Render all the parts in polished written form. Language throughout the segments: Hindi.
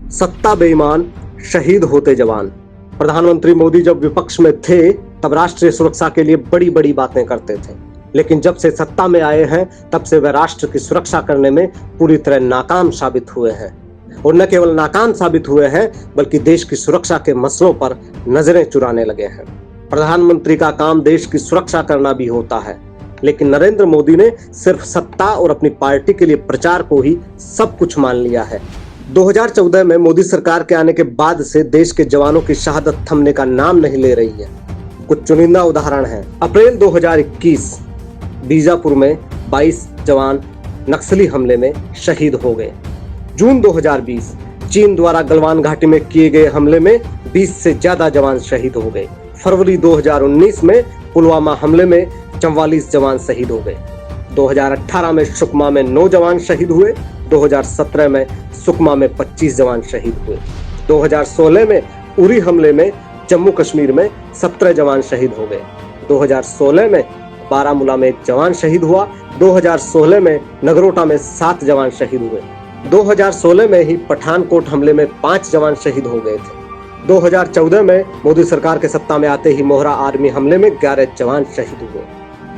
सत्ता बेईमान, शहीद होते जवान। प्रधानमंत्री मोदी जब विपक्ष में थे तब राष्ट्रीय सुरक्षा के लिए बड़ी बड़ी बातें करते थे, लेकिन जब से सत्ता में आए हैं तब से वे राष्ट्र की सुरक्षा करने में पूरी तरह नाकाम साबित हुए हैं। और न केवल नाकाम साबित हुए हैं बल्कि देश की सुरक्षा के मसलों पर नजरें चुराने लगे हैं। प्रधानमंत्री का काम देश की सुरक्षा करना भी होता है, लेकिन नरेंद्र मोदी ने सिर्फ सत्ता और अपनी पार्टी के लिए प्रचार को ही सब कुछ मान लिया है। 2014 में मोदी सरकार के आने के बाद से देश के जवानों की शहादत थमने का नाम नहीं ले रही है। कुछ चुनिंदा उदाहरण हैं। अप्रैल 2021 बीजापुर में 22 जवान नक्सली हमले में शहीद हो गए। जून 2020 चीन द्वारा गलवान घाटी में किए गए हमले में 20 से ज्यादा जवान शहीद हो गए। फरवरी 2019 में पुलवामा हमले में 44 जवान शहीद हो गए। 2018 में सुकमा में 9 जवान शहीद हुए। 2017 में सुकमा में 25 जवान शहीद हुए। 2016 में उरी हमले में जम्मू कश्मीर में 17 जवान शहीद हो गए। 2016 में बारामूला में 1 जवान शहीद हुआ। 2016 में नगरोटा में 7 जवान शहीद हुए। 2016 में ही पठानकोट हमले में 5 जवान शहीद हो गए थे। 2014 में मोदी सरकार के सत्ता में आते ही मोहरा आर्मी हमले में 11 जवान शहीद हुए।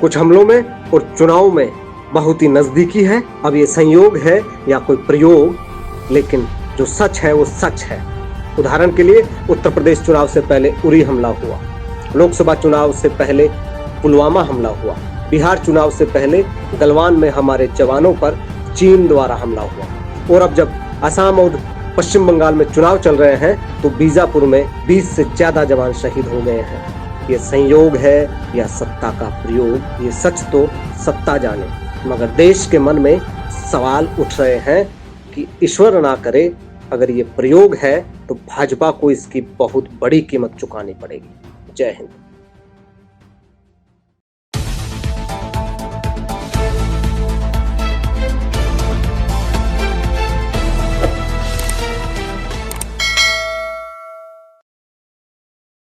कुछ हमलों में और चुनाव में बहुत ही नजदीकी है। अब ये संयोग है या कोई प्रयोग, लेकिन जो सच है वो सच है। उदाहरण के लिए उत्तर प्रदेश चुनाव से पहले उरी हमला हुआ, लोकसभा चुनाव से पहले पुलवामा हमला हुआ, बिहार चुनाव से पहले गलवान में हमारे जवानों पर चीन द्वारा हमला हुआ, और अब जब असम और पश्चिम बंगाल में चुनाव चल रहे हैं तो बीजापुर में 20 से ज्यादा जवान शहीद हो गए हैं। ये संयोग है या सत्ता का प्रयोग, ये सच तो सत्ता जाने। मगर देश के मन में सवाल उठ रहे हैं कि ईश्वर ना करे अगर ये प्रयोग है तो भाजपा को इसकी बहुत बड़ी कीमत चुकानी पड़ेगी। जय हिंद।